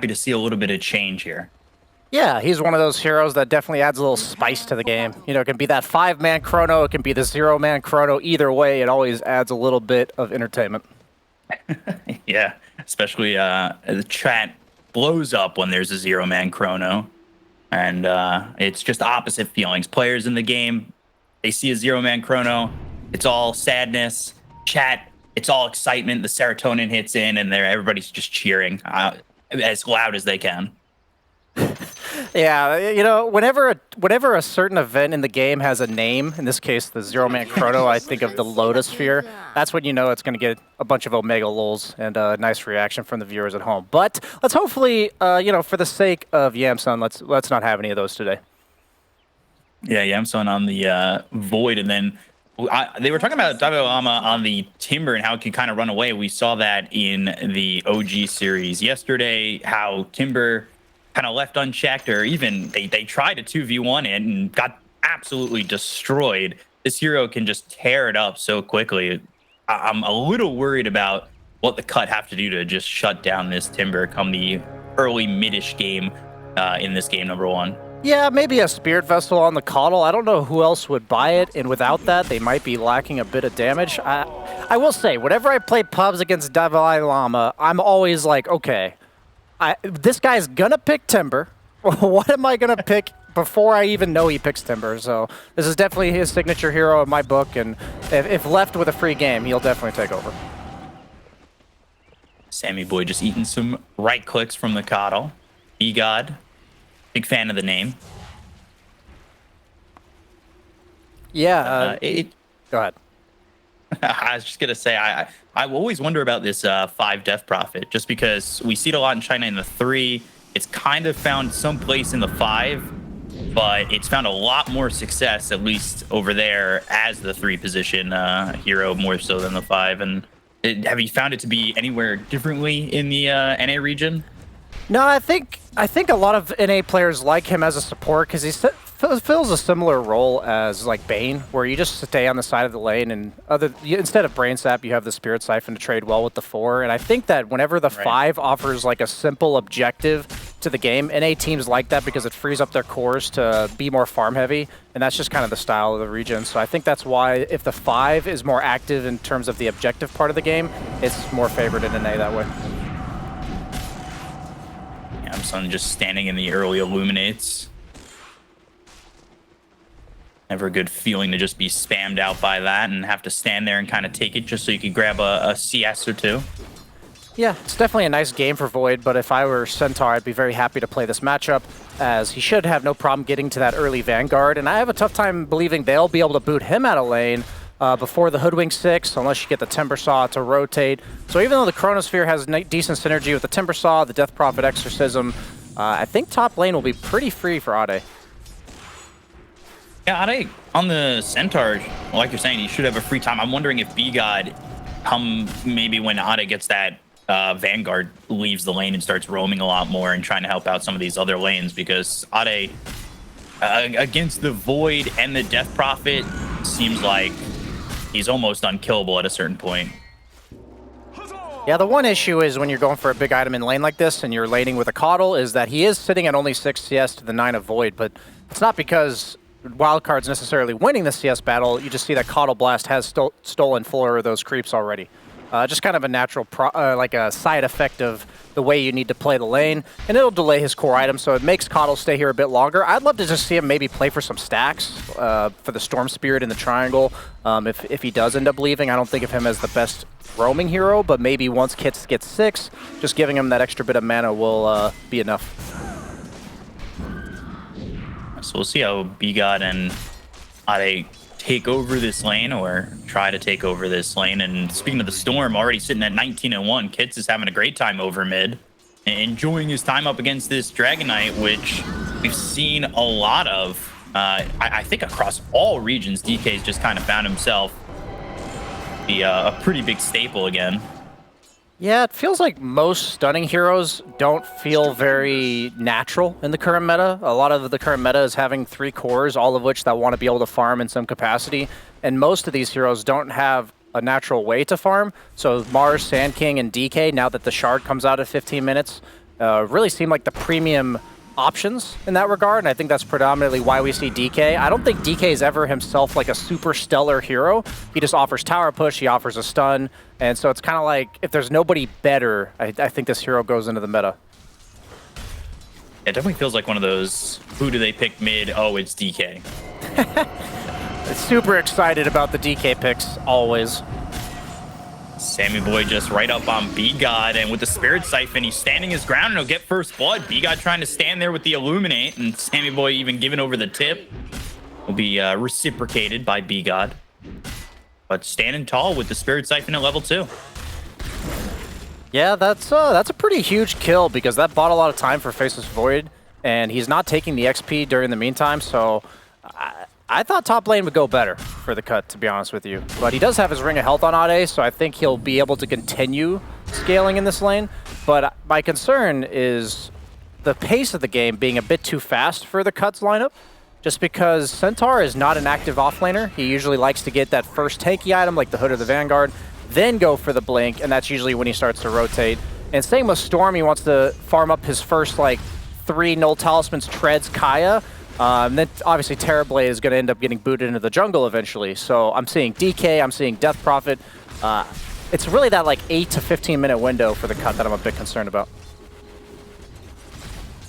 happy to see a little bit of change here. Yeah, he's one of those heroes that definitely adds a little spice to the game. You know, it can be that 5-man chrono, it can be the 0-man chrono. Either way, it always adds a little bit of entertainment. Yeah, especially the chat blows up when there's a 0-man chrono. And it's just opposite feelings. Players in the game, they see a 0-man chrono, it's all sadness. Chat, it's all excitement. The serotonin hits in, and everybody's just cheering as loud as they can. Yeah, you know, whenever a certain event in the game has a name, in this case the 0-man chrono, I think of the Lotus Sphere. That's when you know it's going to get a bunch of Omega lulls and a nice reaction from the viewers at home. But let's hopefully, you know, for the sake of Yamsun, let's not have any of those today. Yeah, Yamsun on the Void, and then they were talking about Dalai Lama on the Timber and how it could kind of run away. We saw that in the OG series yesterday, how Timber kind of left unchecked, or even they tried a 2v1 it and got absolutely destroyed. This hero can just tear it up so quickly. I'm a little worried about what the cut have to do to just shut down this Timber come the early mid-ish game in this game number 1. Yeah, maybe a Spirit Vessel on the Coddle. I don't know who else would buy it, and without that, they might be lacking a bit of damage. I will say, whenever I play pubs against Dalai Lama, I'm always like, okay, this guy's gonna pick Timber. What am I gonna pick before I even know he picks Timber? So this is definitely his signature hero in my book, and if left with a free game, he'll definitely take over. Sammy Boy just eating some right clicks from the Coddle. E-God, big fan of the name. Yeah, go ahead. I was just gonna say, I always wonder about this 5 Death Prophet, just because we see it a lot in China in the 3. It's kind of found some place in the 5, but it's found a lot more success, at least over there, as the 3 position hero, more so than the 5. And have you found it to be anywhere differently in the NA region? No, I think a lot of NA players like him as a support because he fills a similar role as like Bane, where you just stay on the side of the lane, and instead of Brain Sap, you have the Spirit Siphon to trade well with the 4. And I think that whenever the 5 offers like a simple objective to the game, NA teams like that because it frees up their cores to be more farm heavy, and that's just kind of the style of the region. So I think that's why if the 5 is more active in terms of the objective part of the game, it's more favored in NA that way. Yamsun just standing in the early Illuminates. Never a good feeling to just be spammed out by that and have to stand there and kind of take it just so you can grab a CS or 2. Yeah, it's definitely a nice game for Void, but if I were Centaur, I'd be very happy to play this matchup, as he should have no problem getting to that early Vanguard, and I have a tough time believing they'll be able to boot him out of lane before the Hoodwink 6, unless you get the Timber Saw to rotate. So even though the Chronosphere has decent synergy with the Timber Saw, the Death Prophet Exorcism, I think top lane will be pretty free for Ade. Yeah, Ade, on the Centaur, like you're saying, he should have a free time. I'm wondering if B-God, maybe when Ade gets that Vanguard, leaves the lane and starts roaming a lot more and trying to help out some of these other lanes, because Ade, against the Void and the Death Prophet, seems like he's almost unkillable at a certain point. Yeah, the one issue is when you're going for a big item in lane like this and you're laning with a Coddle is that he is sitting at only 6 CS to the 9 of Void, but it's not because Wildcard's necessarily winning the CS battle. You just see that Coddle Blast has stolen 4 of those creeps already. Just kind of a natural, like a side effect of the way you need to play the lane, and it'll delay his core item, so it makes Coddle stay here a bit longer. I'd love to just see him maybe play for some stacks for the Storm Spirit in the triangle. If he does end up leaving, I don't think of him as the best roaming hero, but maybe once Kits gets 6, just giving him that extra bit of mana will be enough. So we'll see how B-God and Ade take over this lane, or try to take over this lane. And speaking of the Storm, already sitting at 19-1, Kits is having a great time over mid, enjoying his time up against this Dragon Knight, which we've seen a lot of. I think across all regions, DK's just kind of found himself be a pretty big staple again. Yeah, it feels like most stunning heroes don't feel very natural in the current meta. A lot of the current meta is having 3 cores, all of which that want to be able to farm in some capacity. And most of these heroes don't have a natural way to farm. So Mars, Sand King, and DK, now that the Shard comes out at 15 minutes, really seem like the premium options in that regard, and I think that's predominantly why we see DK. I don't think DK is ever himself like a super stellar hero. He just offers tower push, he offers a stun, and so it's kind of like if there's nobody better, I think this hero goes into the meta. It definitely feels like one of those, who do they pick mid? Oh, it's DK. Super excited about the DK picks, always. Sammy Boy just right up on B-God, and with the Spirit Siphon, he's standing his ground and he'll get first blood. B-God trying to stand there with the Illuminate, and Sammy Boy even giving over the tip. Will be reciprocated by B-God. But standing tall with the Spirit Siphon at level 2. Yeah, that's a pretty huge kill because that bought a lot of time for Faceless Void, and he's not taking the XP during the meantime, so I thought top lane would go better for the cut, to be honest with you. But he does have his Ring of Health on Ade, so I think he'll be able to continue scaling in this lane. But my concern is the pace of the game being a bit too fast for the cut's lineup, just because Centaur is not an active offlaner. He usually likes to get that first tanky item, like the Hood or the Vanguard, then go for the Blink, and that's usually when he starts to rotate. And same with Storm, he wants to farm up his first, like, 3 Null Talismans, Treads, Kaya. Then obviously Terrorblade is going to end up getting booted into the jungle eventually. So I'm seeing DK, I'm seeing Death Prophet. It's really that like 8 to 15 minute window for the cut that I'm a bit concerned about.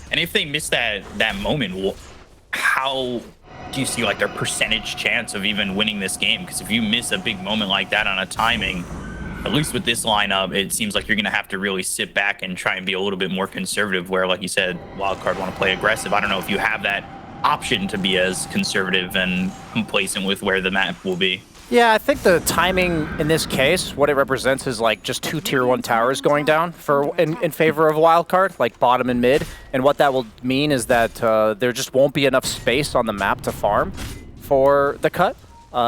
And if they miss that moment, how do you see like their percentage chance of even winning this game? Because if you miss a big moment like that on a timing, at least with this lineup, it seems like you're going to have to really sit back and try and be a little bit more conservative, where, like you said, Wildcard want to play aggressive. I don't know if you have that option to be as conservative and complacent with where the map will be. Yeah, I think the timing in this case, what it represents is like just 2 tier 1 towers going down in favor of Wildcard, like bottom and mid. And what that will mean is that there just won't be enough space on the map to farm for the cut.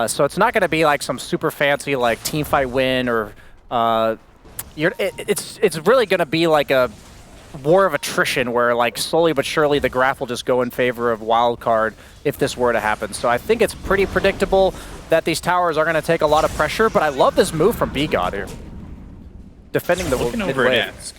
So it's not going to be like some super fancy like team fight win, or it's really going to be like a war of attrition where like slowly but surely the graph will just go in favor of Wildcard if this were to happen. So I think it's pretty predictable that these towers are going to take a lot of pressure, but I love this move from B-God here. Defending the looking over at Ask.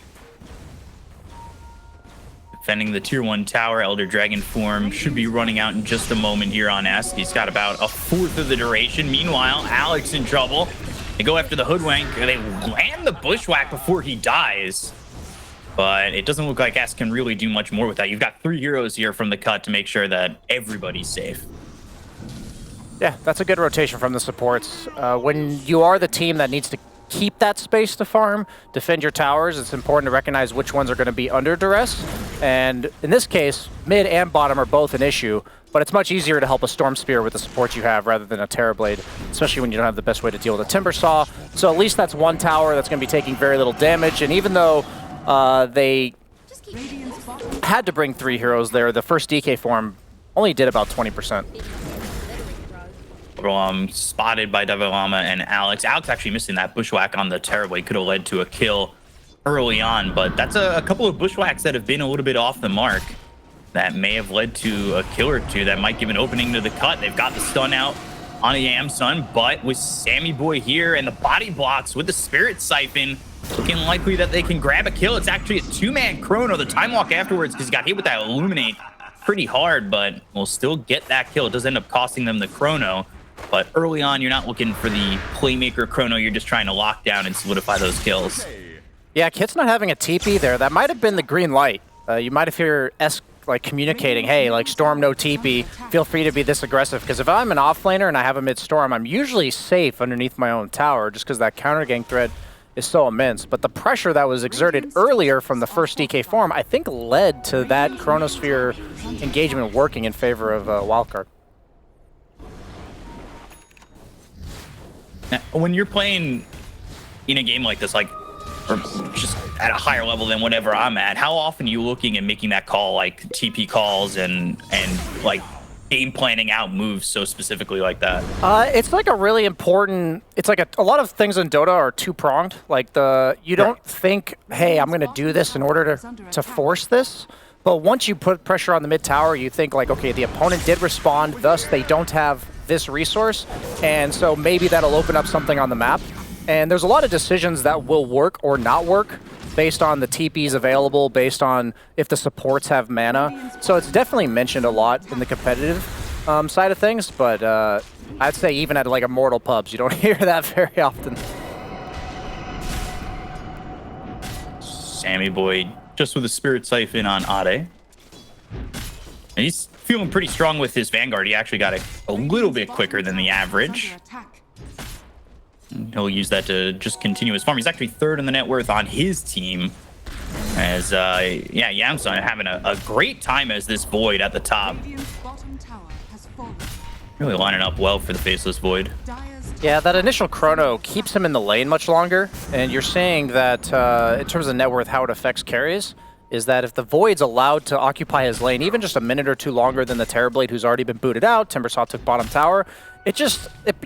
Defending the tier 1 tower. Elder Dragon form should be running out in just a moment here on Ask. He's got about a fourth of the duration. Meanwhile, Alex in trouble. They go after the Hoodwink. They land the Bushwhack before he dies. But it doesn't look like Ask can really do much more with that. You've got 3 heroes here from the cut to make sure that everybody's safe. Yeah, that's a good rotation from the supports. When you are the team that needs to keep that space to farm, defend your towers, it's important to recognize which ones are going to be under duress. And in this case, mid and bottom are both an issue, but it's much easier to help a Storm Spear with the support you have rather than a Terrorblade, especially when you don't have the best way to deal with a Timber Saw. So at least that's 1 tower that's going to be taking very little damage, and even though they had to bring 3 heroes there, the first DK form only did about 20%. Spotted by Davilama and Alex. Alex actually missing that Bushwhack on the Terrorblade. Could have led to a kill early on, but that's a couple of Bushwhacks that have been a little bit off the mark that may have led to a kill or two that might give an opening to the cut. They've got the stun out on a Yamsun, but with Sammy Boy here and the body blocks with the Spirit Siphon, looking likely that they can grab a kill. It's actually a 2-man Chrono. The time walk afterwards, because he got hit with that Illuminate pretty hard, but will still get that kill. It does end up costing them the Chrono. But early on, you're not looking for the playmaker Chrono. You're just trying to lock down and solidify those kills. Yeah, Kit's not having a TP there. That might have been the green light. You might have heard S like communicating, hey, like Storm no TP, feel free to be this aggressive. Because if I'm an offlaner and I have a mid-Storm, I'm usually safe underneath my own tower just because that counter gang threat is so immense. But the pressure that was exerted earlier from the first DK form, I think led to that Chronosphere engagement working in favor of Wildcard. Now, when you're playing in a game like this, like, or just at a higher level than whatever I'm at, how often are you looking and making that call, like TP calls and like game planning out moves so specifically like that? It's like a really important, it's like a lot of things in Dota are two-pronged. Like you don't think, hey, I'm gonna do this in order to force this. But once you put pressure on the mid tower, you think like, okay, the opponent did respond, thus they don't have this resource, and so maybe that'll open up something on the map. And there's a lot of decisions that will work or not work based on the TPs available, based on if the supports have mana. So it's definitely mentioned a lot in the competitive side of things, but I'd say even at like Immortal pubs, you don't hear that very often. Sammy Boy just with a Spirit Siphon on Ade. And he's feeling pretty strong with his Vanguard. He actually got it a little bit quicker than the average. He'll use that to just continue his farm. He's actually third in the net worth on his team. As, yeah, Yamsun having a great time as this Void at the top. Really lining up well for the Faceless Void. Yeah, that initial chrono keeps him in the lane much longer. And you're saying that in terms of net worth, how it affects carries, is that if the Void's allowed to occupy his lane even just a minute or two longer than the Terrorblade who's already been booted out, Timbersaw took bottom tower, it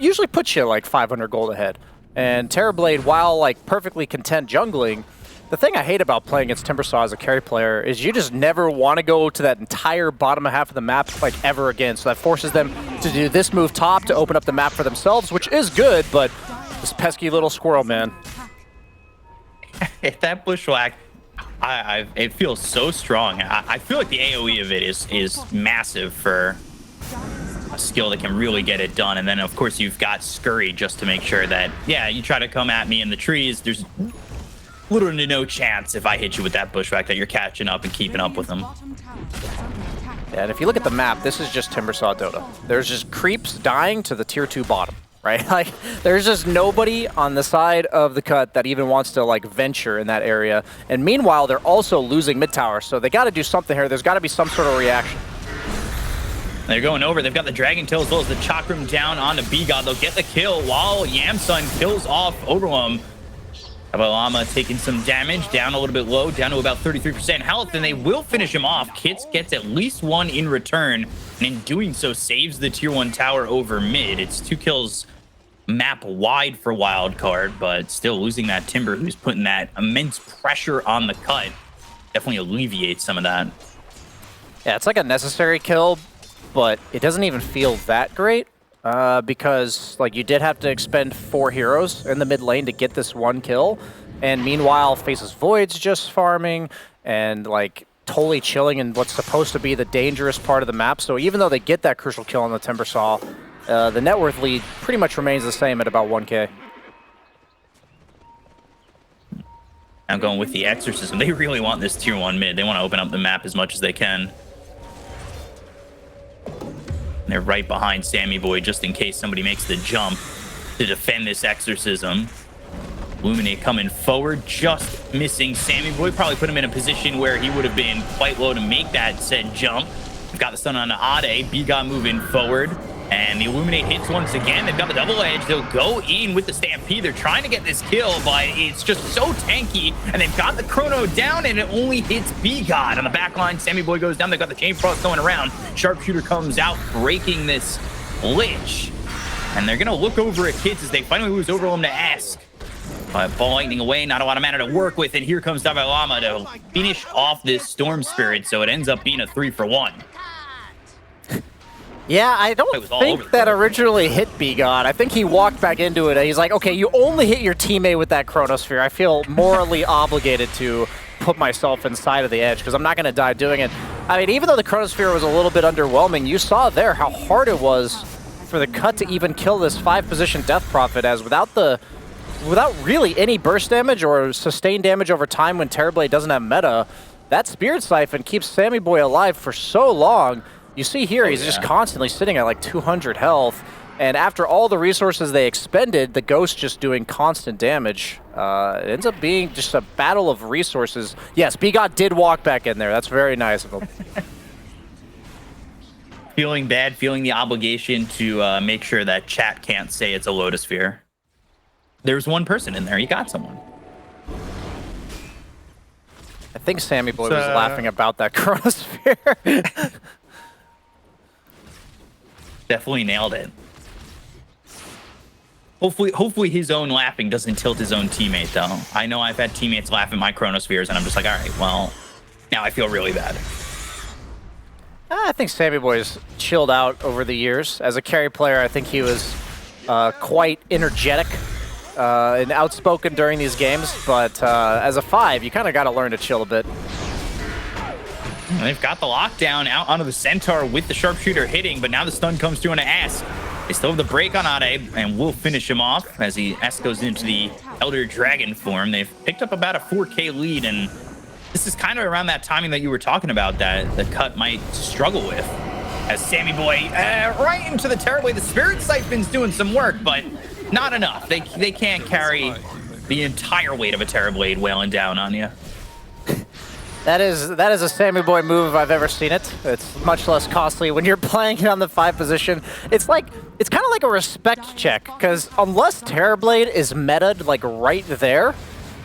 usually puts you like 500 gold ahead. And Terrorblade, while like perfectly content jungling, the thing I hate about playing against Timbersaw as a carry player is you just never want to go to that entire bottom half of the map like ever again. So that forces them to do this move top to open up the map for themselves, which is good, but this pesky little squirrel, man. That bushwhack, it feels so strong. I feel like the AoE of it is massive for a skill that can really get it done. And then, of course, you've got Scurry just to make sure that, yeah, you try to come at me in the trees. There's little to no chance if I hit you with that bushwhack that you're catching up and keeping up with them. Yeah, and if you look at the map, this is just Timbersaw Dota. There's just creeps dying to the tier 2 bottom, right? Like, there's just nobody on the side of the cut that even wants to, like, venture in that area. And meanwhile, they're also losing mid tower, so they got to do something here. There's got to be some sort of reaction. They're going over. They've got the Dragon Tail as well as the Chakram down onto B-God. They'll get the kill while Yamsun kills off Overwhelm. Llama taking some damage, down a little bit low, down to about 33% health, and they will finish him off. Kits gets at least one in return, and in doing so, saves the tier 1 tower over mid. It's 2 kills map wide for Wildcard, but still losing that Timber, who's putting that immense pressure on the cut, definitely alleviates some of that. Yeah, it's like a necessary kill, but it doesn't even feel that great. Because like you did have to expend 4 heroes in the mid lane to get this 1 kill, and meanwhile Faceless Void's just farming and like totally chilling in what's supposed to be the dangerous part of the map. So even though they get that crucial kill on the Timbersaw, the net worth lead pretty much remains the same at about 1k. I'm going with the Exorcism. They really want this tier 1 mid. They want to open up the map as much as they can. They're right behind Sammy Boy just in case somebody makes the jump to defend this Exorcism. Illuminate coming forward, just missing Sammy Boy. Probably put him in a position where he would have been quite low to make that said jump. We've got the stun on Ade. B-God moving forward. And the Illuminate hits once again. They've got the double edge. They'll go in with the Stampede. They're trying to get this kill, but it's just so tanky. And they've got the Chrono down, and it only hits B-God. On the back line, Sammy Boy goes down. They've got the Chain Frost going around. Sharpshooter comes out, breaking this Lich. And they're going to look over at Kids as they finally lose Overwhelm to Ask. But Ball Lightning away, not a lot of mana to work with. And here comes Dalai Lama to finish off this Storm Spirit. So it ends up being a 3-for-1. Yeah, I don't think that originally hit B-God. I think he walked back into it and he's like, okay, you only hit your teammate with that Chronosphere. I feel morally obligated to put myself inside of the edge because I'm not going to die doing it. I mean, even though the Chronosphere was a little bit underwhelming, you saw there how hard it was for the cut to even kill this 5-position Death Prophet, as without really any burst damage or sustained damage over time when Terrorblade doesn't have meta, that Spirit Siphon keeps Sammy Boy alive for so long. You see here, he's just constantly sitting at like 200 health, and after all the resources they expended, the Ghost just doing constant damage. It ends up being just a battle of resources. Yes, B-God did walk back in there. That's very nice of him. Feeling bad, feeling the obligation to make sure that chat can't say it's a Lotus Sphere. There's one person in there. You got someone. I think Sammy Boy was laughing about that Chronosphere. Definitely nailed it. Hopefully his own laughing doesn't tilt his own teammate, though. I know I've had teammates laugh at my Chronospheres, and I'm just like, all right, well, now I feel really bad. I think Sammy Boy's chilled out over the years. As a carry player, I think he was quite energetic and outspoken during these games, but as a 5, you kind of got to learn to chill a bit. And they've got the lockdown out onto the Centaur with the sharpshooter hitting, but now the stun comes through on Ask. They still have the break on Ade, and will finish him off as Ask goes into the Elder Dragon form. They've picked up about a 4K lead, and this is kind of around that timing that you were talking about that the cut might struggle with. As Sammy Boy right into the Terrorblade. The Spirit Siphon's doing some work, but not enough. They can't carry the entire weight of a Terrorblade wailing down on you. That is a Sammy Boy move if I've ever seen it. It's much less costly when you're playing it on the 5 position. It's kind of like a respect check, because unless Terrorblade is meta'd like right there,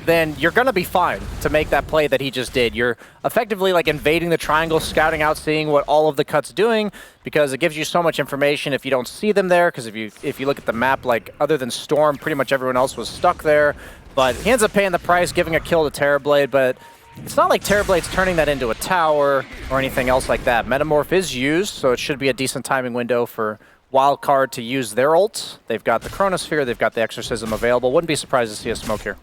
then you're gonna be fine to make that play that he just did. You're effectively like invading the triangle, scouting out, seeing what all of the cut's doing, because it gives you so much information if you don't see them there, because if you look at the map, like other than Storm, pretty much everyone else was stuck there. But he ends up paying the price, giving a kill to Terrorblade, but it's not like Terrorblade's turning that into a tower or anything else like that. Metamorph is used, so it should be a decent timing window for Wildcard to use their ults. They've got the Chronosphere, they've got the Exorcism available. Wouldn't be surprised to see a smoke here.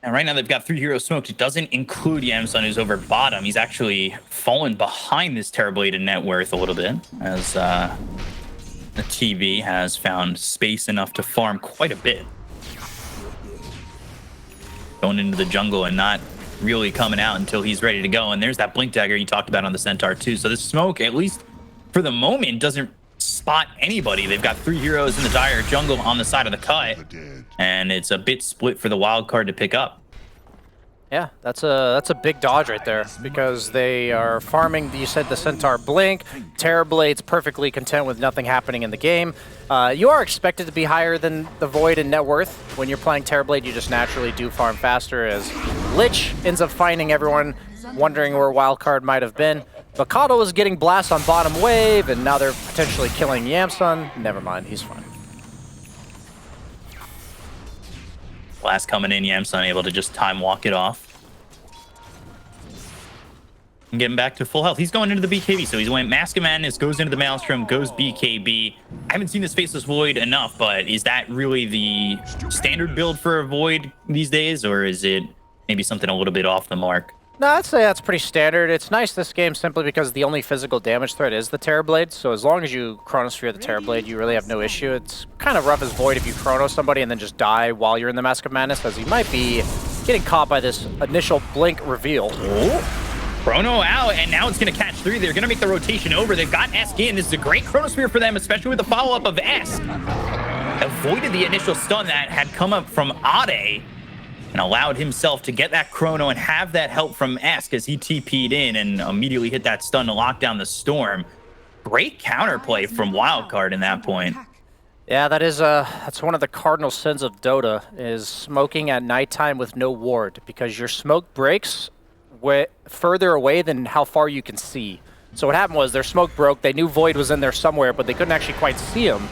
And right now they've got 3 heroes smoked. It doesn't include Yamsun, who's over bottom. He's actually fallen behind this Terrorblade in net worth a little bit, as the TV has found space enough to farm quite a bit. Going into the jungle and not really coming out until he's ready to go. And there's that Blink Dagger you talked about on the Centaur too. So the smoke, at least for the moment, doesn't spot anybody. They've got 3 heroes in the dire jungle on the side of the cut, and it's a bit split for the Wildcard to pick up. Yeah, that's a big dodge right there, because they are farming, you said, the Centaur Blink. Terrorblade's perfectly content with nothing happening in the game. You are expected to be higher than the Void in net worth. When you're playing Terrorblade, you just naturally do farm faster, as Lich ends up finding everyone wondering where Wildcard might have been. But Kato is getting blast on bottom wave, and now they're potentially killing Yamsun. Never mind, he's fine. Blast coming in, Yamsun able to just time walk it off. And get him back to full health. He's going into the BKB, so he's went Mask of Madness, goes into the Maelstrom, goes BKB. I haven't seen this Faceless Void enough, but is that really the standard build for a Void these days, or is it maybe something a little bit off the mark? No, I'd say that's pretty standard. It's nice this game simply because the only physical damage threat is the Terrorblade, so as long as you Chronosphere the Terrorblade, you really have no issue. It's kind of rough as Void if you Chrono somebody and then just die while you're in the Mask of Madness, as you might be getting caught by this initial Blink reveal. Oh. Chrono out, and now it's going to catch 3. They're going to make the rotation over. They've got Esk in. This is a great Chronosphere for them, especially with the follow-up of Esk. Avoided the initial stun that had come up from Ade, and allowed himself to get that Chrono and have that help from Esk as he TP'd in and immediately hit that stun to lock down the Storm. Great counterplay from Wildcard in that point. Yeah, that's one of the cardinal sins of Dota, is smoking at nighttime with no ward, because your smoke breaks further away than how far you can see. So what happened was their smoke broke, they knew Void was in there somewhere, but they couldn't actually quite see him.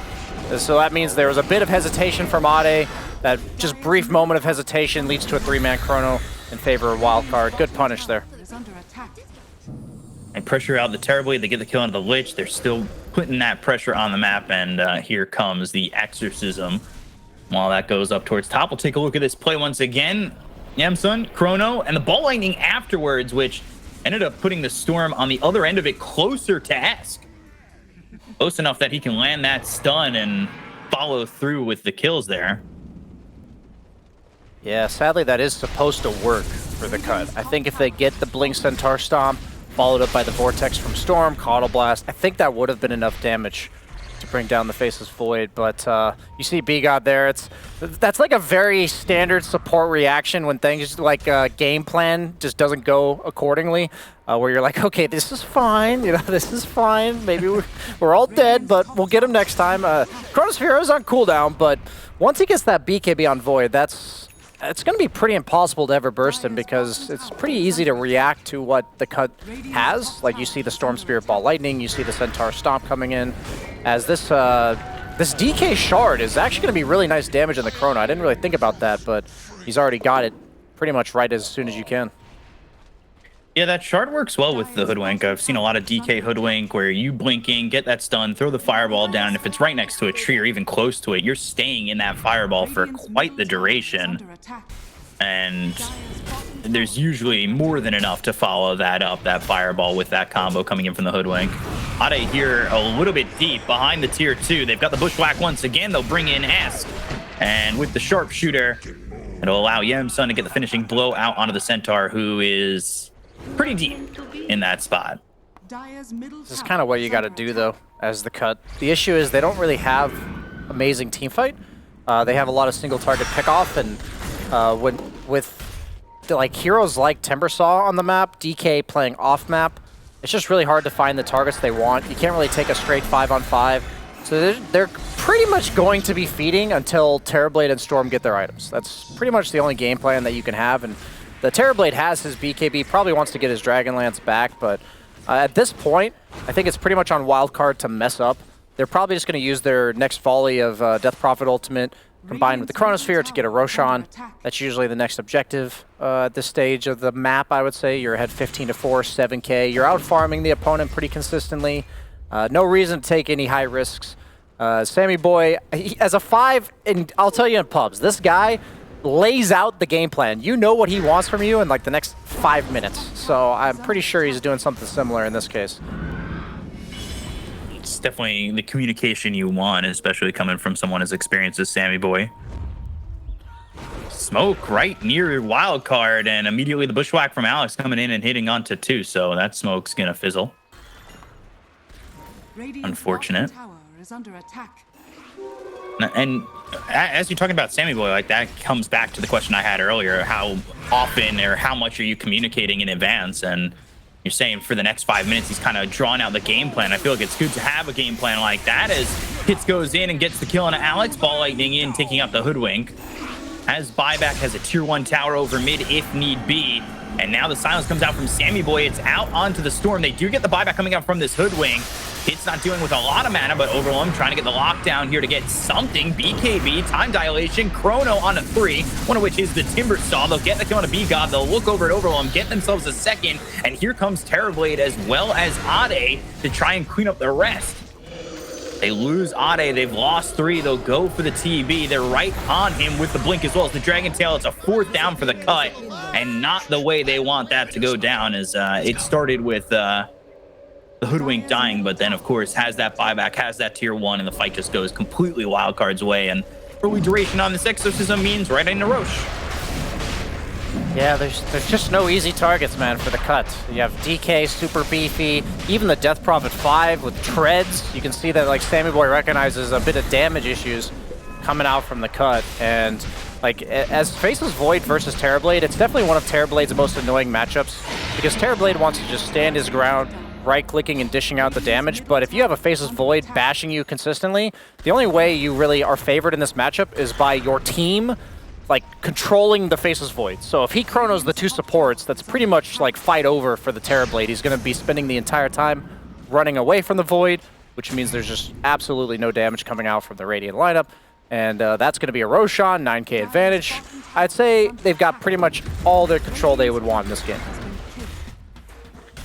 So that means there was a bit of hesitation from Ade. That just brief moment of hesitation leads to a 3-man Chrono in favor of Wildcard. Good punish there. And pressure out the Terrorblade, they get the kill onto the Lich. They're still putting that pressure on the map, and here comes the Exorcism. While that goes up towards top, we'll take a look at this play once again. Yamsun, Chrono, and the Ball Lightning afterwards, which ended up putting the Storm on the other end of it closer to Esk. Close enough that he can land that stun and follow through with the kills there. Yeah, sadly that is supposed to work for the cut. I think if they get the Blink Centaur Stomp, followed up by the Vortex from Storm, Caudal Blast, I think that would have been enough damage to bring down the Faceless Void, but you see B-God there. That's like a very standard support reaction when things like game plan just doesn't go accordingly, where you're like, okay, this is fine, this is fine. Maybe we're all dead, but we'll get him next time. Chronosphere is on cooldown, but once he gets that BKB on Void, it's going to be pretty impossible to ever burst him, because it's pretty easy to react to what the cut has. Like, you see the Storm Spirit Ball Lightning, you see the Centaur Stomp coming in, as this DK Shard is actually going to be really nice damage in the Chrono. I didn't really think about that, but he's already got it pretty much right as soon as you can. Yeah, that shard works well with the hoodwink. I've seen a lot of DK hoodwink where you blinking, get that stun, throw the fireball down, and if it's right next to a tree or even close to it, you're staying in that fireball for quite the duration. And there's usually more than enough to follow that up, that fireball with that combo coming in from the hoodwink. Ade here a little bit deep behind the tier 2. They've got the bushwhack once again. They'll bring in S. And with the sharpshooter, it'll allow Yamsun to get the finishing blow out onto the centaur, who is pretty deep in that spot. This is kind of what you got to do, though, as the cut. The issue is they don't really have amazing team fight. They have a lot of single target pickoff, and with like heroes like Timbersaw on the map, DK playing off map, it's just really hard to find the targets they want. You can't really take a straight 5-on-5. So they're pretty much going to be feeding until Terrorblade and Storm get their items. That's pretty much the only game plan that you can have. And the Terrorblade has his BKB, probably wants to get his Dragonlance back, but at this point, I think it's pretty much on Wildcard to mess up. They're probably just going to use their next volley of Death Prophet Ultimate combined with the Chronosphere to get a Roshan. That's usually the next objective at this stage of the map, I would say. You're ahead 15-4, 7k. You're out farming the opponent pretty consistently. No reason to take any high risks. Sammy Boy, as a 5, and I'll tell you in pubs, this guy lays out the game plan. You know what he wants from you in like the next 5 minutes. So I'm pretty sure he's doing something similar in this case. It's definitely the communication you want, especially coming from someone as experienced as Sammy Boy. Smoke right near Wildcard, and immediately the bushwhack from Alex coming in and hitting onto 2, so that smoke's gonna fizzle. Unfortunate. And as you're talking about Sammy Boy, like that comes back to the question I had earlier: how often or how much are you communicating in advance? And you're saying for the next 5 minutes he's kind of drawing out the game plan. I feel like it's good to have a game plan like that as Hits goes in and gets the kill on Alex. Ball Lightning in, taking out the hoodwink. As Buyback has a tier 1 tower over mid if need be. And now the silence comes out from Sammy Boy. It's out onto the Storm. They do get the buyback coming out from this hoodwink. It's not dealing with a lot of mana, but Overwhelm trying to get the lockdown here to get something. BKB, time dilation, Chrono on a 3, one of which is the Timbersaw. They'll get the kill on a B-God. They'll look over at Overwhelm, get themselves a second, and here comes Terrorblade as well as Ade to try and clean up the rest. They lose Ade. They've lost 3. They'll go for the TB. They're right on him with the blink as well as the Dragon Tail. It's a 4th down for the cut, and not the way they want that to go down, as it started with the hoodwink dying, but then of course has that buyback, has that tier 1, and the fight just goes completely Wildcard's way. And early duration on this exorcism means right into Roche. Yeah, there's just no easy targets, man, for the cut. You have DK, super beefy, even the Death Prophet 5 with treads. You can see that like Sammy Boy recognizes a bit of damage issues coming out from the cut. And like as Faceless Void versus Terrorblade, it's definitely one of Terrorblade's most annoying matchups because Terrorblade wants to just stand his ground, right-clicking and dishing out the damage. But if you have a Faceless Void bashing you consistently, the only way you really are favored in this matchup is by your team like controlling the Faceless Void. So if he chronos the 2 supports, that's pretty much like fight over for the Terrorblade. He's going to be spending the entire time running away from the Void, which means there's just absolutely no damage coming out from the Radiant lineup. And that's going to be a Roshan, 9k advantage. I'd say they've got pretty much all the control they would want in this game.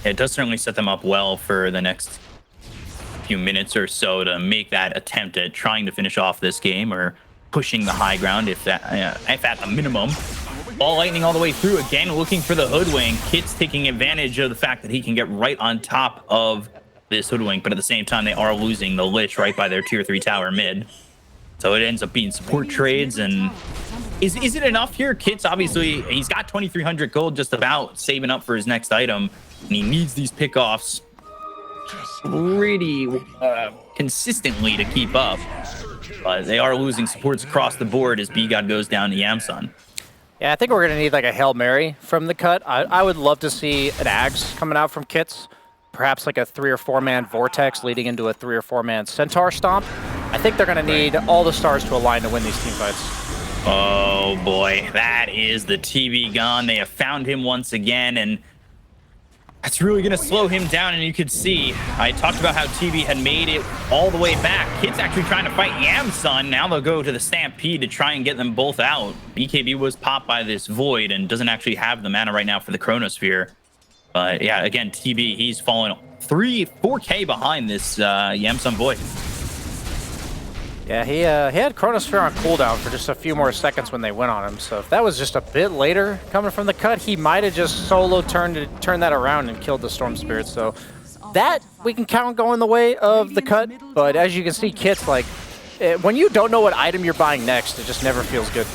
It does certainly set them up well for the next few minutes or so to make that attempt at trying to finish off this game or pushing the high ground if at the minimum. Ball Lightning all the way through again, looking for the hoodwink. Kit's taking advantage of the fact that he can get right on top of this hoodwink, but at the same time they are losing the Lich right by their tier 3 tower mid. So it ends up being support trades. And is it enough here? Kit's obviously, he's got 2,300 gold just about saving up for his next item, and he needs these pickoffs pretty consistently to keep up. But they are losing supports across the board as B-God goes down to Yamsun. Yeah, I think we're going to need like a Hail Mary from the cut. I would love to see an Ags coming out from Kits. Perhaps like a 3 or 4 man Vortex leading into a 3 or 4 man Centaur Stomp. I think they're going to need all the stars to align to win these team fights. Oh boy, that is the TB gone. They have found him once again, and that's really going to slow him down. And you could see, I talked about how TB had made it all the way back. Kit's actually trying to fight Yamsun. Now they'll go to the Stampede to try and get them both out. BKB was popped by this Void and doesn't actually have the mana right now for the Chronosphere. But yeah, again, TB, he's fallen 4K behind this Yamsun Void. Yeah, he had Chronosphere on cooldown for just a few more seconds when they went on him. So if that was just a bit later coming from the cut, he might have just solo turned that around and killed the Storm Spirit. So that we can count going the way of the cut. But as you can see, Kit's like, when you don't know what item you're buying next, it just never feels good.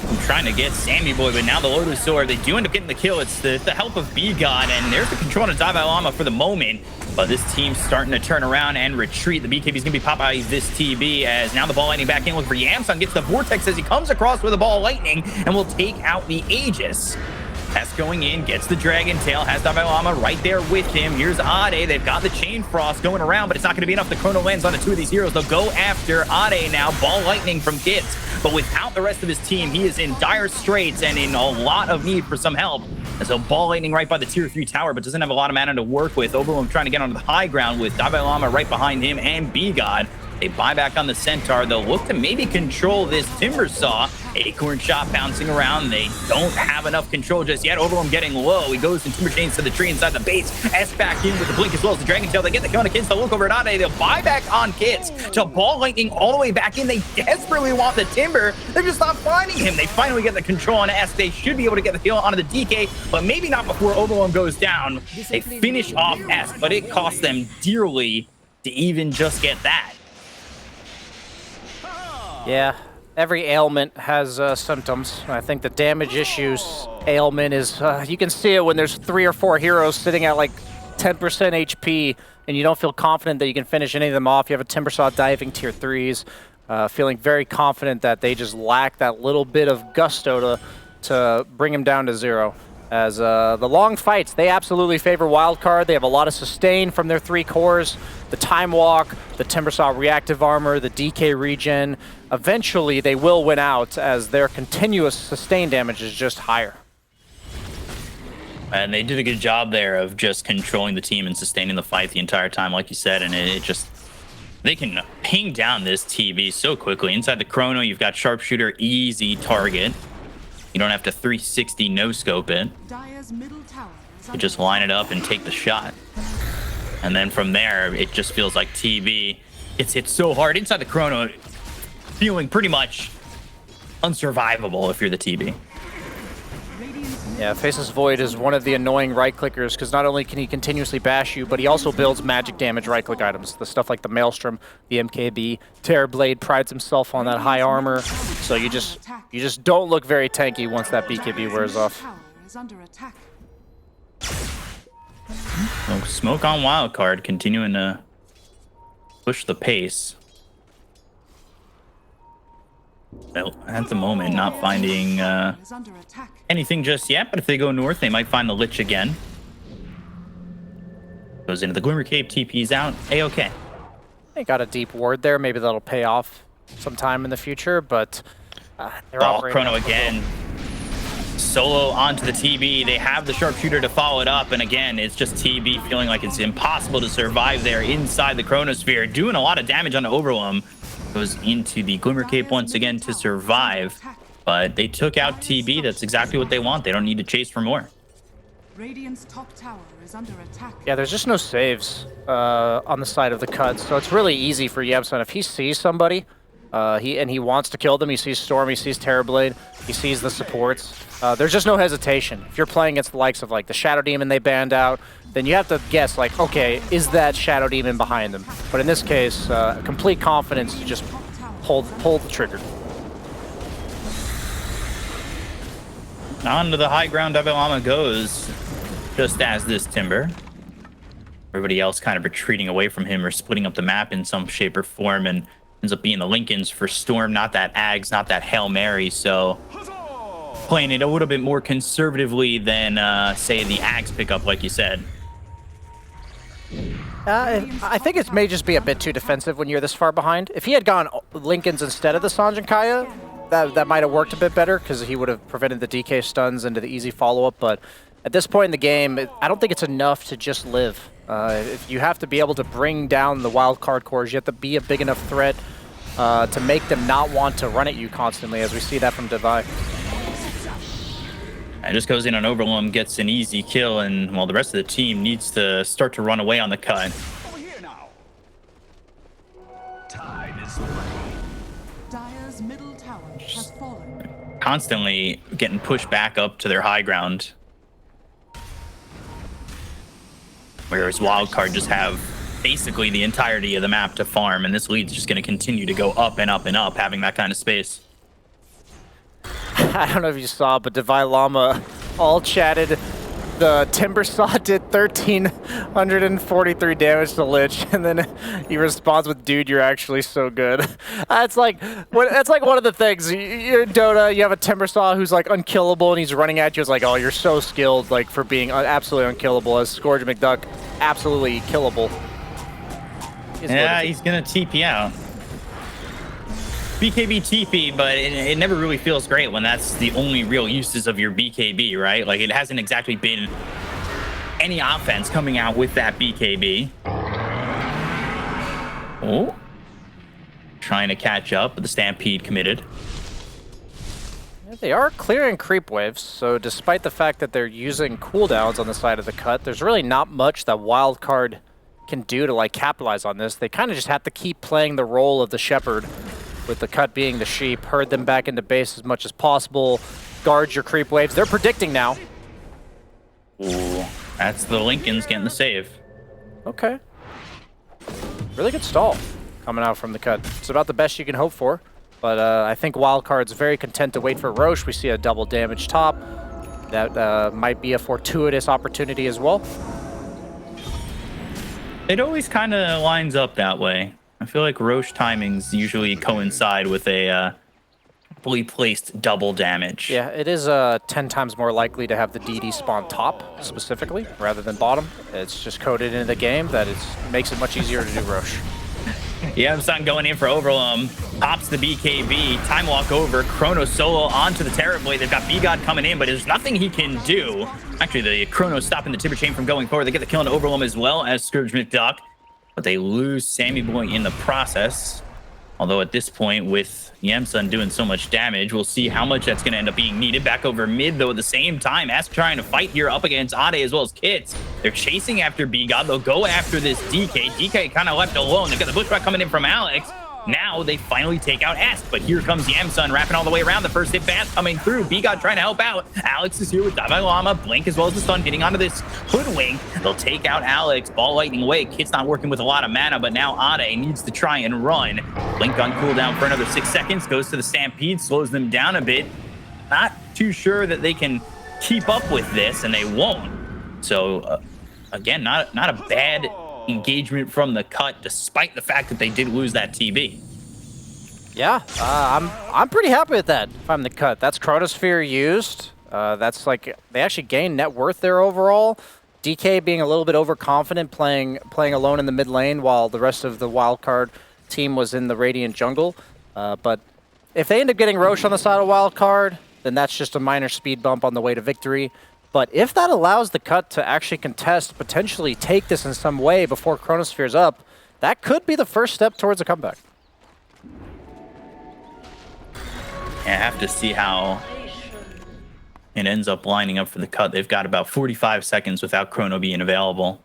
I'm trying to get Sammy Boy, but now the Lotus Sword, they do end up getting the kill. It's the help of B-God, and there's the control on Dalai Lama for the moment. But this team's starting to turn around and retreat. The BKB's going to be popped by this TB, as now the ball lightning back in with Yamsun, gets the Vortex as he comes across with a ball lightning and will take out the Aegis. That's going in, gets the Dragon Tail, has Dalai Lama right there with him. Here's Ade. They've got the Chain Frost going around, but it's not going to be enough. The Chrono lands onto two of these heroes. They'll go after Ade now. Ball lightning from Kits. But without the rest of his team, he is in dire straits and in a lot of need for some help. And so ball lightning right by the tier 3 tower, but doesn't have a lot of mana to work with. Overwhelm trying to get onto the high ground with Dalai Lama right behind him and B-God. They buy back on the Centaur. They'll look to maybe control this Timber Saw. Acorn Shot bouncing around. They don't have enough control just yet. Overwhelm getting low. He goes and Timber Chains to the tree inside the base. S back in with the Blink as well as the Dragon Tail. They get the kill on the Kids. They'll look over at Ade. They'll buy back on Kids to ball lightning all the way back in. They desperately want the Timber. They're just not finding him. They finally get the control on S. They should be able to get the kill onto the DK, but maybe not before Overwhelm goes down. They finish off S, but it costs them dearly to even just get that. Yeah, every ailment has symptoms. I think the damage issues ailment is, you can see it when there's 3 or 4 heroes sitting at like 10% HP and you don't feel confident that you can finish any of them off. You have a Timber Saw diving tier 3s, feeling very confident that they just lack that little bit of gusto to bring him down to 0. As the long fights, they absolutely favor Wildcard. They have a lot of sustain from their 3 cores. The Time Walk, the Timber Saw reactive armor, the DK regen. Eventually, they will win out as their continuous sustain damage is just higher. And they did a good job there of just controlling the team and sustaining the fight the entire time, like you said. And it just, they can ping down this TV so quickly. Inside the Chrono, you've got Sharpshooter, easy target. You don't have to 360 no-scope it. You just line it up and take the shot. And then from there, it just feels like TB gets hit so hard inside the Chrono, feeling pretty much unsurvivable if you're the TB. Yeah, Faceless Void is one of the annoying right-clickers because not only can he continuously bash you, but he also builds magic damage right-click items. The stuff like the Maelstrom, the MKB, Terrorblade prides himself on that high armor, so you just don't look very tanky once that BKB wears off. So smoke on Wildcard, continuing to push the pace. Well, at the moment, not finding anything just yet, but if they go north, they might find the Lich again. Goes into the Glimmer Cave, TP's out, A-okay. They got a deep ward there, maybe that'll pay off sometime in the future, but they're Chrono again. Solo onto the TB. They have the Sharpshooter to follow it up, and again, it's just TB feeling like it's impossible to survive there inside the Chronosphere, doing a lot of damage on the Overwhelm. Goes into the Glimmer Cape once again to survive, but they took out TB. That's exactly what they want. They don't need to chase for more. Radiant's top tower is under attack. Yeah, there's just no saves on the side of the cut, so it's really easy for Yamsun. If he sees somebody, he wants to kill them, he sees Storm, he sees Terrorblade, he sees the supports, there's just no hesitation. If you're playing against the likes of like the Shadow Demon they banned out, then you have to guess like, okay, is that Shadow Demon behind them? But in this case, complete confidence to just pull the trigger. On to the high ground, Dalai Lama goes, just as this Timber. Everybody else kind of retreating away from him or splitting up the map in some shape or form, and ends up being the Lincolns for Storm, not that Ags, not that Hail Mary, so playing it a little bit more conservatively than, say, the Ags pickup, like you said. I think it may just be a bit too defensive when you're this far behind. If he had gone Lincolns instead of the Sanj and Kaya, that might have worked a bit better because he would have prevented the DK stuns into the easy follow-up, but at this point in the game, I don't think it's enough to just live. If you have to be able to bring down the Wildcard cores, you have to be a big enough threat to make them not want to run at you constantly, as we see that from Divide. And just goes in on Overwhelm, gets an easy kill, and well, the rest of the team needs to start to run away on the cut. Over here now. Time is running. Dire's middle tower has fallen. Constantly getting pushed back up to their high ground. Whereas Wildcard just have basically the entirety of the map to farm, and this lead's just going to continue to go up and up and up, having that kind of space. I don't know if you saw, but Divine Llama all chatted. The Timber Saw did 1,343 damage to Lich, and then he responds with, "Dude, you're actually so good." That's like one of the things. You're in Dota, you have a Timber Saw who's like unkillable, and he's running at you. It's like, oh, you're so skilled, like for being absolutely unkillable. As Scourge McDuck, absolutely killable. Yeah, he's gonna TP out. BKB TP, but it never really feels great when that's the only real uses of your BKB, right? Like, it hasn't exactly been any offense coming out with that BKB. Oh. Trying to catch up, but the Stampede committed. Yeah, they are clearing creep waves, so despite the fact that they're using cooldowns on the side of the cut, there's really not much that Wildcard can do to like capitalize on this. They kind of just have to keep playing the role of the shepherd, with the cut being the sheep, herd them back into base as much as possible, guard your creep waves. They're predicting now. Ooh, that's the Lincolns getting the save. Okay. Really good stall coming out from the cut. It's about the best you can hope for, but I think Wildcard's very content to wait for Roche. We see a double damage top. That might be a fortuitous opportunity as well. It always kind of lines up that way. I feel like Roche timings usually coincide with a fully placed double damage. Yeah, it is 10 times more likely to have the DD spawn top, specifically, rather than bottom. It's just coded into the game that it makes it much easier to do Roche. Yeah, Sun going in for Overwhelm. Pops the BKB. Time walk over. Chrono solo onto the Terrorblade. They've got B-God coming in, but there's nothing he can do. Actually, the Chrono stopping the Timber Chain from going forward. They get the kill on Overwhelm as well as Scourge McDuck. But they lose Sammy Boy in the process. Although at this point, with Yamsun doing so much damage, we'll see how much that's going to end up being needed. Back over mid, though, at the same time, Ask trying to fight here up against Ade as well as Kits. They're chasing after B-God. They'll go after this DK. DK kind of left alone. They've got the pushback coming in from Alex. Now they finally take out Ask, but here comes Yamsun wrapping all the way around. The first hit fast coming through. B-God trying to help out. Alex is here with Davai Lama, Blink as well as the stun hitting onto this Hoodwink. They'll take out Alex. Ball lightning away. Kit's not working with a lot of mana, but now Ade needs to try and run. Blink on cooldown for another 6 seconds. Goes to the Stampede, slows them down a bit. Not too sure that they can keep up with this, and they won't. So, again, not a bad engagement from the cut, despite the fact that they did lose that TB. Yeah, I'm pretty happy with that. If I'm the cut, that's Chronosphere used. That's like they actually gained net worth there overall. DK being a little bit overconfident, playing alone in the mid lane while the rest of the Wildcard team was in the Radiant jungle. But if they end up getting Roche on the side of Wildcard, then that's just a minor speed bump on the way to victory. But if that allows the cut to actually contest, potentially take this in some way before Chronosphere's up, that could be the first step towards a comeback. I have to see how it ends up lining up for the cut. They've got about 45 seconds without Chrono being available.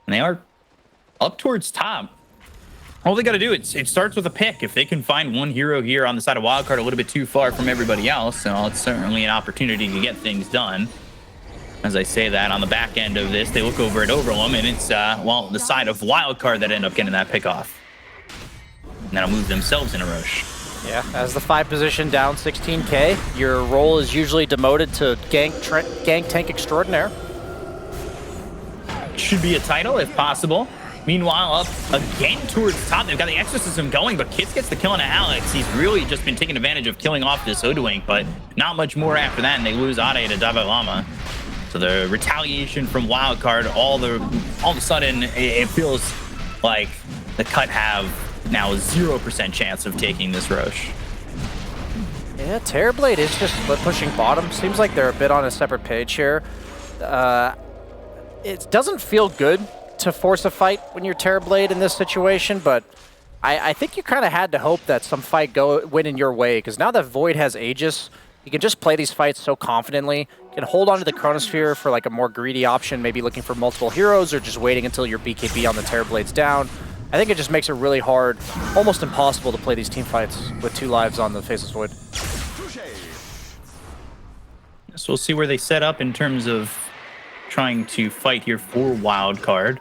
And they are up towards top. All they got to do, it starts with a pick. If they can find one hero here on the side of Wildcard a little bit too far from everybody else, so it's certainly an opportunity to get things done. As I say that, on the back end of this, they look over at Overwhelm, and it's, well, the side of Wildcard that end up getting that pick off. And that'll move themselves in a Roche. Yeah, as the 5 position down 16k, your role is usually demoted to gank tank extraordinaire. Should be a title if possible. Meanwhile, up again towards the top. They've got the Exorcism going, but Kits gets the kill on Alex. He's really just been taking advantage of killing off this Hoodwink, but not much more after that, and they lose Ade to Davai Lama. So the retaliation from Wildcard, all of a sudden, it feels like the cut have now a 0% chance of taking this Roche. Yeah, Terrorblade is just pushing bottom. Seems like they're a bit on a separate page here. It doesn't feel good to force a fight when you're Terrorblade in this situation, but I think you kind of had to hope that some fight went in your way, because now that Void has Aegis, he can just play these fights so confidently. Can hold on to the Chronosphere for like a more greedy option, maybe looking for multiple heroes or just waiting until your BKB on the Terrorblade's down. I think it just makes it really hard, almost impossible to play these team fights with 2 lives on the Faceless Void. So we'll see where they set up in terms of trying to fight here for Wildcard.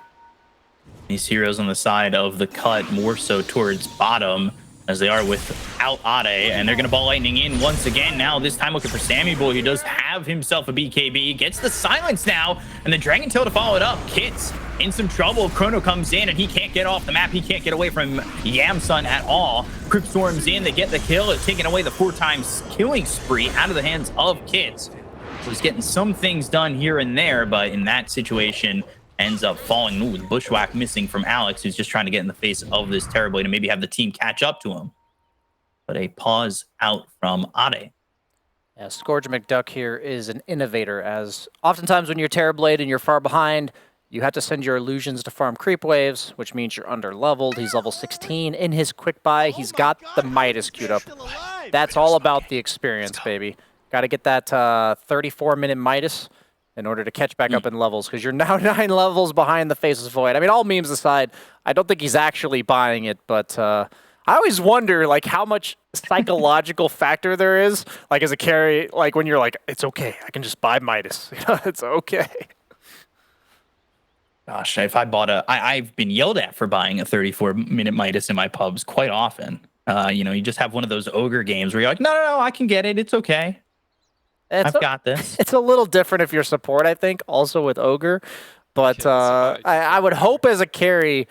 These heroes on the side of the cut more so towards bottom as they are without Ade, and they're going to ball lightning in once again. Now this time looking for Sammy Boy, who does have himself a BKB, gets the silence now, and the Dragon Tail to follow it up. Kit's in some trouble. Chrono comes in, and he can't get off the map. He can't get away from Yamsun at all. Crypt storms in, they get the kill. It's taking away the 4 times killing spree out of the hands of Kit. So he's getting some things done here and there, but in that situation, ends up falling. Ooh, the bushwhack missing from Alex, who's just trying to get in the face of this Terrorblade and maybe have the team catch up to him. But a pause out from Ade. Yeah, Scourge McDuck here is an innovator, as oftentimes when you're Terrorblade and you're far behind, you have to send your illusions to farm creep waves, which means you're under-leveled. He's level 16. In his quick buy, he's got the Midas queued up. That's all about the experience, baby. Got to get that 34-minute Midas in order to catch back up in levels, because you're now 9 levels behind the Faceless Void. I mean, all memes aside, I don't think he's actually buying it, but I always wonder, like, how much psychological factor there is, like, as a carry, like, when you're like, it's okay, I can just buy Midas. You know, it's okay. Gosh, if I bought I've been yelled at for buying a 34-minute Midas in my pubs quite often. You know, you just have one of those ogre games where you're like, no, I can get it. It's okay. I've got this. It's a little different if you're support, I think, also with Ogre. But I would hope as a carry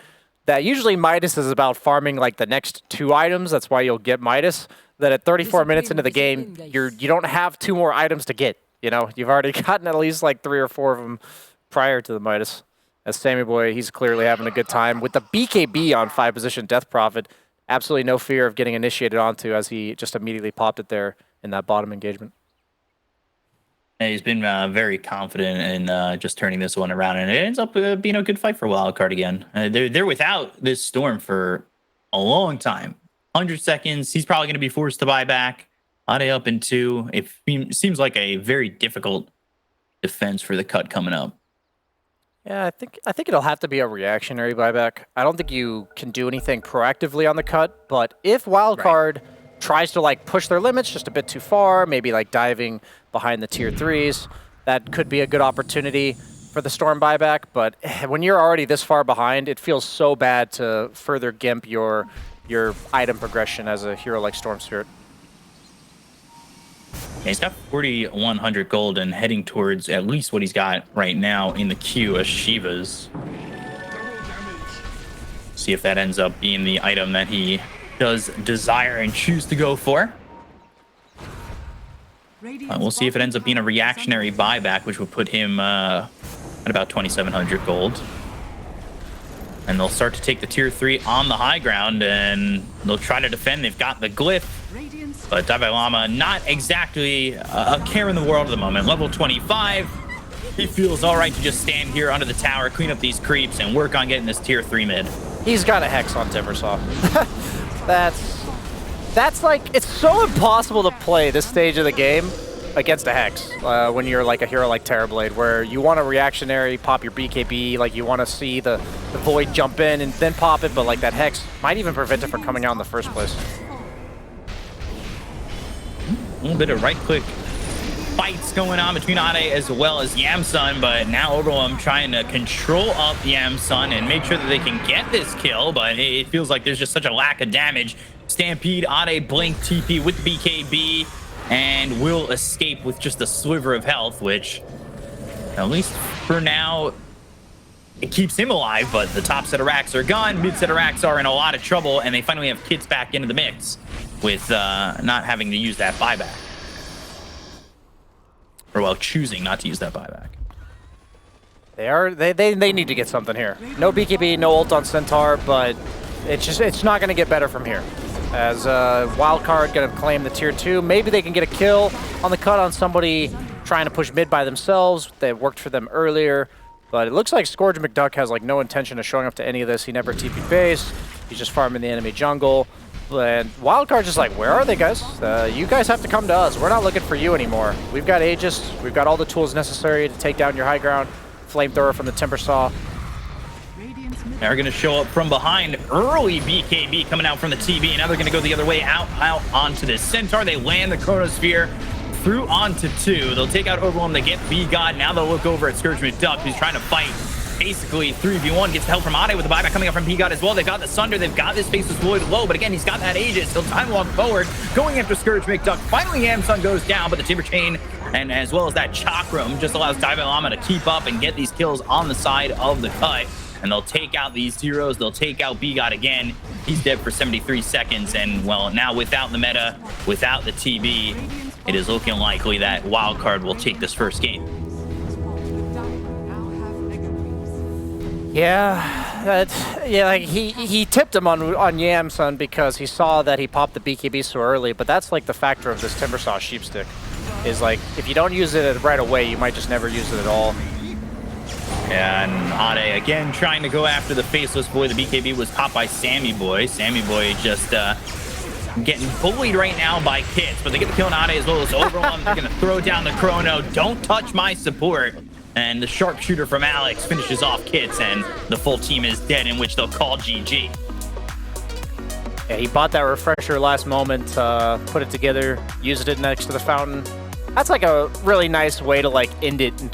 that usually Midas is about farming like the next 2 items. That's why you'll get Midas. That at 34 minutes into the game, you don't have 2 more items to get. You know, you've already gotten at least like 3 or 4 of them prior to the Midas. As Sammy Boy, he's clearly having a good time with the BKB on 5 position Death Prophet. Absolutely no fear of getting initiated onto, as he just immediately popped it there in that bottom engagement. And he's been very confident in just turning this one around, and it ends up being a good fight for Wildcard again. They're without this Storm for a long time. 100 seconds. He's probably going to be forced to buy back. Ade up in 2. It seems like a very difficult defense for the cut coming up. Yeah, I think it'll have to be a reactionary buyback. I don't think you can do anything proactively on the cut, but if Wildcard tries to like push their limits just a bit too far, maybe like diving behind the tier 3s, that could be a good opportunity for the Storm buyback. But when you're already this far behind, it feels so bad to further gimp your item progression as a hero like Storm Spirit. Yeah, he's got 4,100 gold and heading towards at least what he's got right now in the queue as Shiva's. See if that ends up being the item that he does desire and choose to go for. We'll see if it ends up being a reactionary buyback, which will put him at about 2,700 gold. And they'll start to take the tier 3 on the high ground, and they'll try to defend. They've got the glyph, but Dalai Lama not exactly a care in the world at the moment. Level 25, he feels all right to just stand here under the tower, clean up these creeps, and work on getting this tier 3 mid. He's got a Hex on Timbersaw. That's like, it's so impossible to play this stage of the game against a Hex when you're like a hero like Terrorblade, where you want a reactionary, pop your BKB, like you want to see the Void jump in and then pop it, but like that Hex might even prevent it from coming out in the first place. A little bit of right-click fights going on between Ade as well as Yamsun, but now Overwhelm trying to control up Yamsun and make sure that they can get this kill, but it feels like there's just such a lack of damage. Stampede, Ade blink TP with BKB, and will escape with just a sliver of health, which, at least for now, it keeps him alive, but the top set of racks are gone. Mid set of racks are in a lot of trouble, and they finally have Kits back into the mix with not having to use that buyback. Or, well, choosing not to use that buyback. They need to get something here. No BKB, no ult on Centaur, but it's not going to get better from here. As Wildcard going to claim the tier 2. Maybe they can get a kill on the cut on somebody trying to push mid by themselves. That worked for them earlier. But it looks like Scourge McDuck has like no intention of showing up to any of this. He never TP'd base. He's just farming the enemy jungle. And Wildcard's just like, where are they, guys? You guys have to come to us. We're not looking for you anymore. We've got Aegis. We've got all the tools necessary to take down your high ground. Flamethrower from the Timber Saw. They're going to show up from behind. Early BKB coming out from the TB. And now they're going to go the other way out onto this Centaur. They land the Chronosphere through onto 2. They'll take out Overwhelm. They get B-God. Now they'll look over at Scourge McDuck, who's trying to fight basically 3v1. Gets the help from Ade with the buyback coming up from B-God as well. They've got the Sunder. They've got this Faceless Void low. But again, he's got that Aegis. He'll time walk forward, going after Scourge McDuck. Finally, Yamsun goes down, but the Timber Chain and as well as that Chakram just allows Dive Llama to keep up and get these kills on the side of the cut. And they'll take out these zeros. They'll take out B-God again. He's dead for 73 seconds. And, well, now without the meta, without the TB, it is looking likely that Wildcard will take this first game. Yeah, like he tipped him on Yamsun because he saw that he popped the BKB so early. But that's like the factor of this Timber Saw Sheepstick. Is like, if you don't use it right away, you might just never use it at all. And Ade again trying to go after the Faceless Boy. The BKB was popped by Sammy Boy. Sammy Boy just getting bullied right now by Kits, but they get the kill on Ade as well as Overwhelm. They're going to throw down the Chrono. Don't touch my support. And the sharpshooter from Alex finishes off Kits, and the full team is dead, in which they'll call GG. Yeah, he bought that refresher last moment, put it together, used it next to the fountain. That's like a really nice way to like end it in